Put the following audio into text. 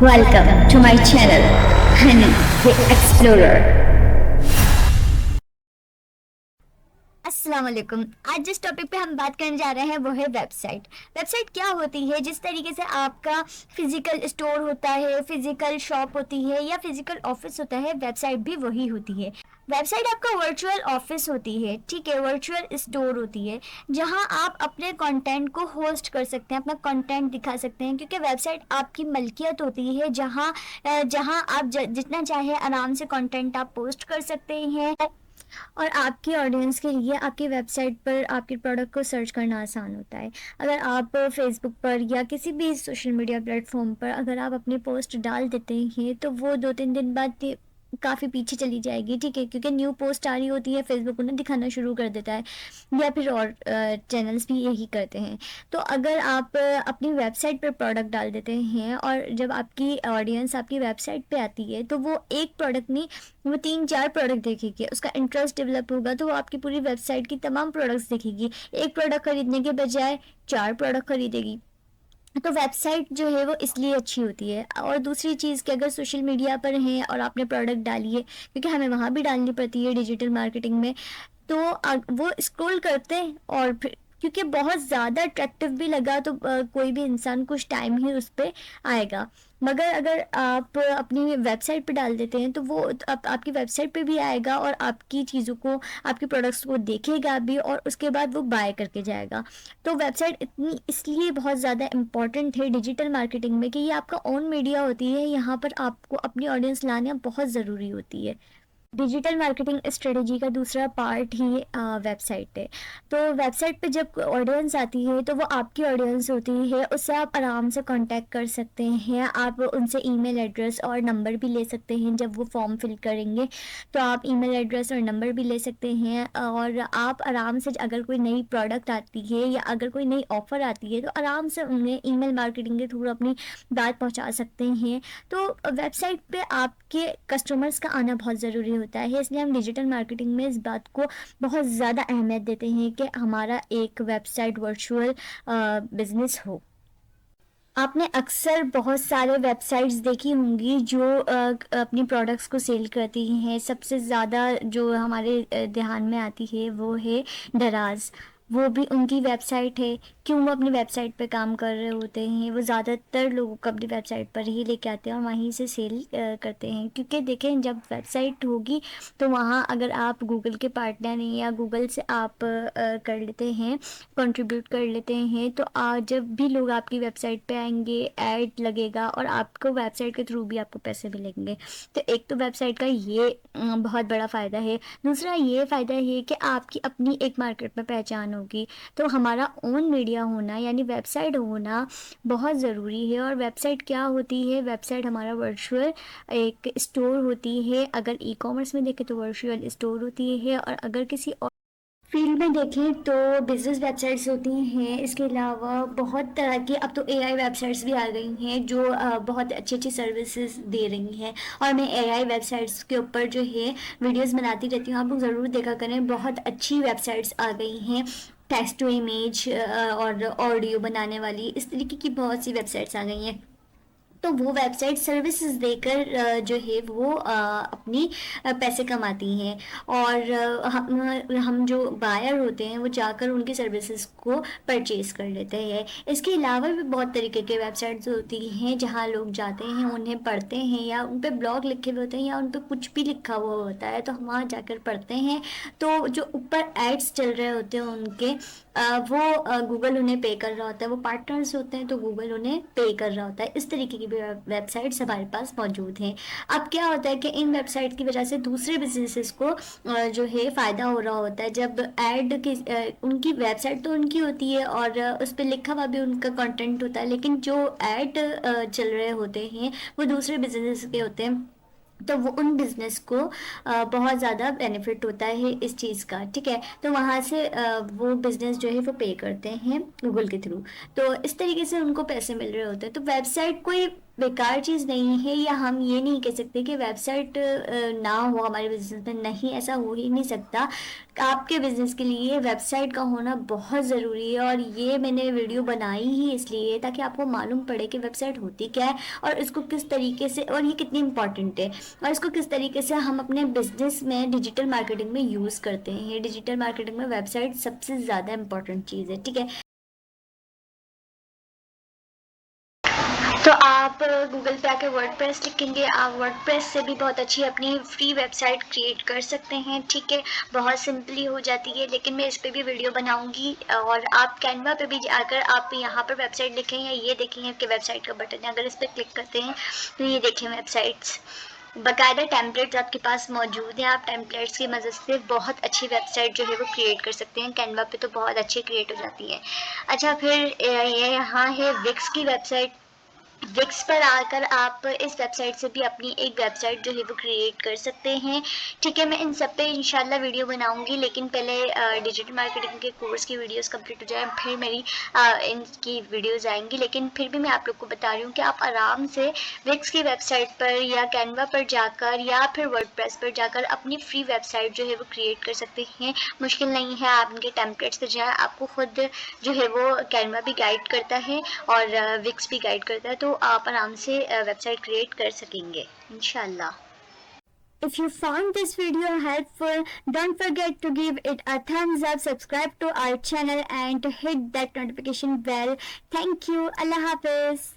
Welcome to my channel, Honey the Explorer. अस्सलाम वालेकुम। आज जिस टॉपिक पे हम बात करने जा रहे हैं वो है वेबसाइट। वेबसाइट क्या होती है? जिस तरीके से आपका फिजिकल स्टोर होता है, फिजिकल शॉप होती है या फिजिकल ऑफिस होता है, वेबसाइट भी वही होती है। वेबसाइट आपका वर्चुअल ऑफिस होती है, ठीक है, वर्चुअल स्टोर होती है, जहां आप अपने कंटेंट को होस्ट कर सकते हैं, अपना कंटेंट दिखा सकते हैं, क्योंकि वेबसाइट आपकी मलकियत होती है, जहां आप जितना चाहे आराम से कंटेंट आप पोस्ट कर सकते हैं और आपकी ऑडियंस के लिए आपकी वेबसाइट पर आपके प्रोडक्ट को सर्च करना आसान होता है। अगर आप फेसबुक पर या किसी भी सोशल मीडिया प्लेटफॉर्म पर अगर आप अपनी पोस्ट डाल देते हैं तो वो 2-3 दिन बाद काफ़ी पीछे चली जाएगी, ठीक है, क्योंकि न्यू पोस्ट आ रही होती है, फेसबुक उन्हें दिखाना शुरू कर देता है या फिर और चैनल्स भी यही करते हैं। तो अगर आप अपनी वेबसाइट पर प्रोडक्ट डाल देते हैं और जब आपकी ऑडियंस आपकी वेबसाइट पे आती है तो वो एक प्रोडक्ट नहीं, वो 3-4 प्रोडक्ट देखेगी, उसका इंटरेस्ट डेवलप होगा तो वो आपकी पूरी वेबसाइट की तमाम प्रोडक्ट्स देखेगी। एक प्रोडक्ट खरीदने के बजाय 4 प्रोडक्ट खरीदेगी। तो वेबसाइट जो है वो इसलिए अच्छी होती है। और दूसरी चीज़ कि अगर सोशल मीडिया पर हैं और आपने प्रोडक्ट डाली है, क्योंकि हमें वहाँ भी डालनी पड़ती है डिजिटल मार्केटिंग में, तो वो स्क्रॉल करते हैं और फिर क्योंकि बहुत ज़्यादा अट्रैक्टिव भी लगा तो कोई भी इंसान कुछ टाइम ही उस पर आएगा। मगर अगर आप अपनी वेबसाइट पे डाल देते हैं तो वो आपकी वेबसाइट पे भी आएगा और आपकी चीज़ों को, आपके प्रोडक्ट्स को देखेगा भी और उसके बाद वो बाय करके जाएगा। तो वेबसाइट इतनी इसलिए बहुत ज़्यादा इम्पॉर्टेंट है डिजिटल मार्केटिंग में कि ये आपका ओन मीडिया होती है, यहाँ पर आपको अपनी ऑडियंस लाना बहुत ज़रूरी होती है। डिजिटल मार्केटिंग स्ट्रेटजी का दूसरा पार्ट ही वेबसाइट है। तो वेबसाइट पे जब ऑडियंस आती है तो वो आपकी ऑडियंस होती है, उससे आप आराम से कांटेक्ट कर सकते हैं, आप उनसे ईमेल एड्रेस और नंबर भी ले सकते हैं। जब वो फॉर्म फिल करेंगे तो आप ईमेल एड्रेस और नंबर भी ले सकते हैं और आप आराम से अगर कोई नई प्रोडक्ट आती है या अगर कोई नई ऑफ़र आती है तो आराम से उन्हें ईमेल मार्केटिंग के थ्रू अपनी बात पहुंचा सकते हैं। तो वेबसाइट पे आपके कस्टमर्स का आना बहुत ज़रूरी होता है, इसलिए हम डिजिटल मार्केटिंग में इस बात को बहुत ज़्यादा अहमियत देते हैं कि हमारा एक वेबसाइट वर्चुअल बिजनेस हो। आपने अक्सर बहुत सारे वेबसाइट्स देखी होंगी जो अपनी प्रोडक्ट्स को सेल करती हैं। सबसे ज़्यादा जो हमारे ध्यान में आती है वो है दराज। वो भी उनकी वेबसाइट है। क्यों वो अपनी वेबसाइट पे काम कर रहे होते हैं? वो ज़्यादातर लोगों को अपनी वेबसाइट पर ही लेके आते हैं और वहीं से सेल करते हैं, क्योंकि देखें जब वेबसाइट होगी तो वहाँ अगर आप गूगल के पार्टनर हैं या गूगल से आप कर लेते हैं, कंट्रीब्यूट कर लेते हैं, तो जब भी लोग आपकी वेबसाइट पे आएंगे ऐड लगेगा और आपको वेबसाइट के थ्रू भी आपको पैसे मिलेंगे। तो एक तो वेबसाइट का ये बहुत बड़ा फ़ायदा है। दूसरा ये फ़ायदा है कि आपकी अपनी एक मार्केट में पहचान होगी। तो हमारा ओन मीडिया होना यानी वेबसाइट होना बहुत ज़रूरी है। और वेबसाइट क्या होती है? वेबसाइट हमारा वर्चुअल एक स्टोर होती है। अगर ई कॉमर्स में देखें तो वर्चुअल स्टोर होती है, और अगर किसी और फील्ड में देखें तो बिजनेस वेबसाइट्स होती हैं। इसके अलावा बहुत तरह की अब तो एआई वेबसाइट्स भी आ गई हैं जो बहुत अच्छी अच्छी सर्विसेज दे रही हैं। और मैं एआई वेबसाइट्स के ऊपर जो है वीडियोस बनाती रहती हूँ, आप लोग ज़रूर देखा करें। बहुत अच्छी वेबसाइट्स आ गई हैं, टेक्स्ट टू इमेज और ऑडियो बनाने वाली, इस तरीके की बहुत सी वेबसाइट्स आ गई हैं। तो वो वेबसाइट सर्विसेज देकर जो है वो अपनी पैसे कमाती हैं। और हम जो बायर होते हैं वो जाकर उनकी सर्विसेज को परचेज कर लेते हैं। इसके अलावा भी बहुत तरीके के वेबसाइट्स होती हैं जहाँ लोग जाते हैं, उन्हें पढ़ते हैं, या उन पर ब्लॉग लिखे हुए होते हैं या उन पर कुछ भी लिखा हुआ होता है, तो हम वहाँ जाकर पढ़ते हैं। तो जो ऊपर एड्स चल रहे होते हैं उनके वो गूगल उन्हें पे कर रहा होता है, वो पार्टनर्स होते हैं तो गूगल उन्हें पे कर रहा होता है। इस तरीके की भी वेबसाइट्स हमारे पास मौजूद हैं। अब क्या होता है कि इन वेबसाइट की वजह से दूसरे बिजनेसेस को जो है फ़ायदा हो रहा होता है। जब ऐड की उनकी वेबसाइट तो उनकी होती है और उस पर लिखा हुआ भी उनका कंटेंट होता है, लेकिन जो ऐड चल रहे होते हैं वो दूसरे बिजनेस के होते हैं, तो वो उन बिज़नेस को बहुत ज़्यादा बेनिफिट होता है इस चीज़ का, ठीक है। तो वहाँ से वो बिज़नेस जो है वो पे करते हैं गूगल के थ्रू, तो इस तरीके से उनको पैसे मिल रहे होते हैं। तो वेबसाइट कोई बेकार चीज़ नहीं है, या हम ये नहीं कह सकते कि वेब साइट ना हो हमारे बिजनेस में, नहीं, ऐसा हो ही नहीं सकता। आपके बिजनेस के लिए वेब साइट का होना बहुत ज़रूरी है, और ये मैंने वीडियो बनाई ही इसलिए ताकि आपको मालूम पड़े कि वेब साइट होती क्या है, और इसको किस तरीके से, और ये कितनी इंपॉर्टेंट है, और इसको किस तरीके से हम अपने बिजनेस में डिजिटल मार्केटिंग में यूज़ करते हैं। डिजिटल मार्केटिंग में वेब साइट सबसे ज़्यादा इंपॉर्टेंट चीज़ है, ठीक है। तो आप गूगल पे आके वर्डप्रेस लिखेंगे, आप वर्डप्रेस से भी बहुत अच्छी अपनी फ्री वेबसाइट क्रिएट कर सकते हैं, ठीक है। बहुत सिंपली हो जाती है, लेकिन मैं इस पे भी वीडियो बनाऊंगी। और आप कैनवा पे भी अगर आप यहाँ पर वेबसाइट लिखें, या ये देखेंगे आपके वेबसाइट का बटन है, अगर इस पर क्लिक करते हैं तो ये देखें वेबसाइट्स, बाकायदा टेम्पलेट्स आपके पास मौजूद हैं। आप टेम्पलेट्स की मदद से बहुत अच्छी वेबसाइट जो है वो क्रिएट कर सकते हैं। कैनवा पे तो बहुत अच्छी क्रिएट हो जाती है। अच्छा, फिर ये यहाँ है विक्स की वेबसाइट। विक्स पर आकर आप इस वेबसाइट से भी अपनी एक वेबसाइट जो है वो क्रिएट कर सकते हैं, ठीक है। मैं इन सब पे इंशाल्लाह वीडियो बनाऊंगी, लेकिन पहले डिजिटल मार्केटिंग के कोर्स की वीडियोस कंप्लीट हो जाए, फिर मेरी इनकी वीडियोस आएंगी। लेकिन फिर भी मैं आप लोग को बता रही हूँ कि आप आराम से विक्स की वेबसाइट पर या कैनवा पर जाकर या फिर वर्डप्रेस पर जाकर अपनी फ्री वेबसाइट जो है वो क्रिएट कर सकते हैं। मुश्किल नहीं है, आप इनके टेम्पलेट्स पर जाएँ, आपको खुद जो है वो कैनवा भी गाइड करता है और विक्स भी गाइड करता है, तो आप आराम से वेबसाइट क्रिएट कर सकेंगे इंशाल्लाह। If you found this video helpful, don't forget to give it a thumbs up, subscribe to our channel and hit that notification bell. Thank you. Allah Hafiz.